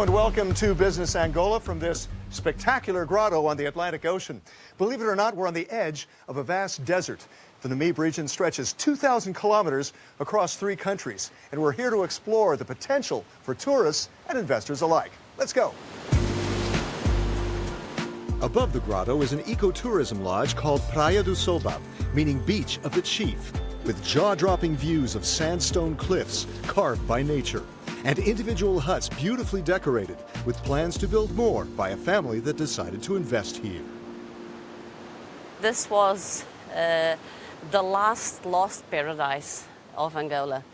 Hello and welcome to Business Angola from this spectacular grotto on the Atlantic Ocean. Believe it or not, we're on the edge of a vast desert. The Namibe region stretches 2,000 kilometers across 3 countries, and we're here to explore the potential for tourists and investors alike. Let's go. Above the grotto is an ecotourism lodge called Praia do Soba, meaning Beach of the Chief, with jaw-dropping views of sandstone cliffs carved by nature, and individual huts beautifully decorated, with plans to build more by a family that decided to invest here. This was the last lost paradise of Angola,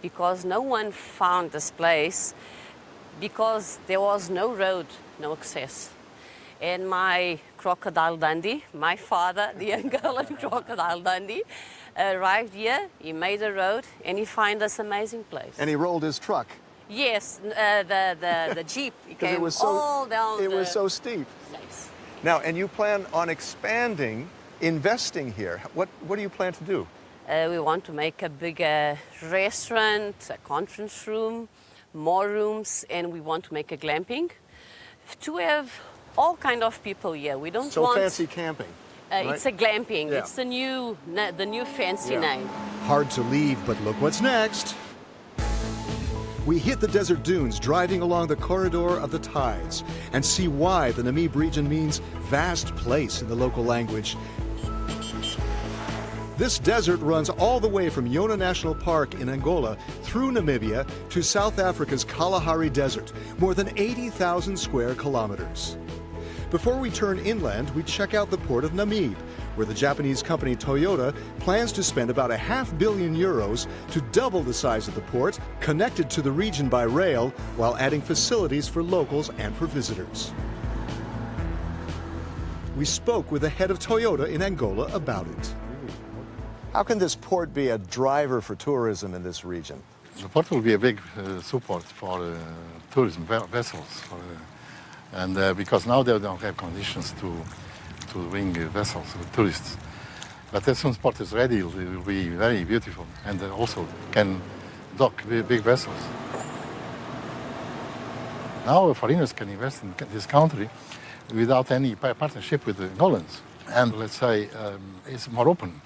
because no one found this place because there was no road, no access. And my crocodile Dundee, my father, the Angolan crocodile Dundee, arrived here, he made a road, and he found this amazing place. And he rolled his truck. Yes, the Jeep. It came all down. It was so steep. Yes. Now, and you plan on expanding, investing here. What do you plan to do? We want to make a bigger restaurant, a conference room, more rooms, and we want to make a glamping to have all kind of people here. We don't want fancy camping. Right? It's a glamping. Yeah. It's the new fancy name. Hard to leave, but look what's next. We hit the desert dunes driving along the corridor of the tides and see why the Namibe region means vast place in the local language. This desert runs all the way from Yona National Park in Angola through Namibia to South Africa's Kalahari Desert, more than 80,000 square kilometers. Before we turn inland, we check out the port of Namibe, where the Japanese company Toyota plans to spend about €500 million to double the size of the port, connected to the region by rail, while adding facilities for locals and for visitors. We spoke with the head of Toyota in Angola about it. How can this port be a driver for tourism in this region? The port will be a big support for tourism vessels, because now they don't have conditions to bring vessels with tourists. But as soon as port is ready, it will be very beautiful, and also can dock big vessels. Now foreigners can invest in this country without any partnership with the Angolans, and let's say it's more open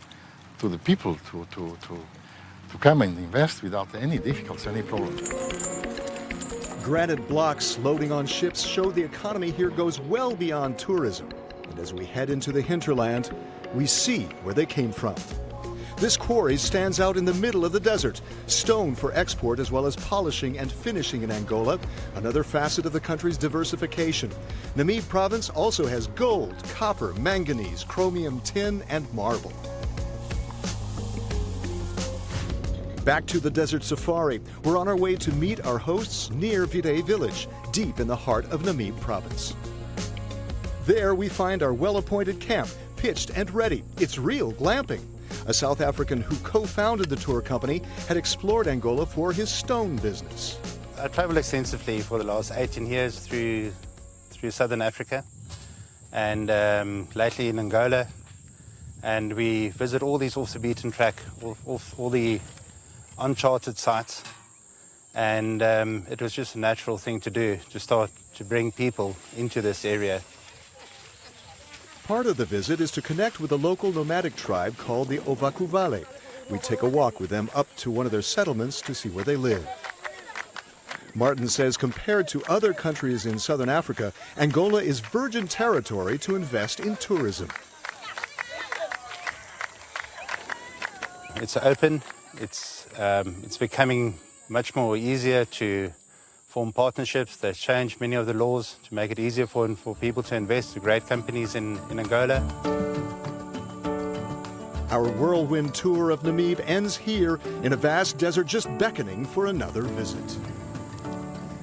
to the people to come and invest without any difficulties, any problems. Granite blocks loading on ships show the economy here goes well beyond tourism. And as we head into the hinterland, we see where they came from. This quarry stands out in the middle of the desert, stone for export as well as polishing and finishing in Angola, another facet of the country's diversification. Namibe province also has gold, copper, manganese, chromium, tin, and marble. Back to the desert safari. We're on our way to meet our hosts near Virei village, deep in the heart of Namibe province. There we find our well-appointed camp, pitched and ready. It's real glamping. A South African who co-founded the tour company had explored Angola for his stone business. I travel extensively for the last 18 years through southern Africa, and lately in Angola. And we visit all these off the beaten track, all the uncharted sites, and it was just a natural thing to do, to start to bring people into this area. Part of the visit is to connect with a local nomadic tribe called the Ovakuvale. We take a walk with them up to one of their settlements to see where they live. Martin says compared to other countries in southern Africa, Angola is virgin territory to invest in tourism. It's open. It's becoming much more easier to form partnerships. They've changed many of the laws to make it easier for people to invest, to great companies in Angola. Our whirlwind tour of Namibe ends here in a vast desert just beckoning for another visit.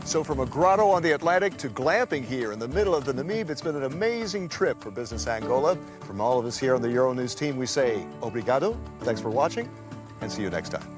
So from a grotto on the Atlantic to glamping here in the middle of the Namibe, it's been an amazing trip for Business Angola. From all of us here on the Euronews team, we say obrigado, thanks for watching, and see you next time.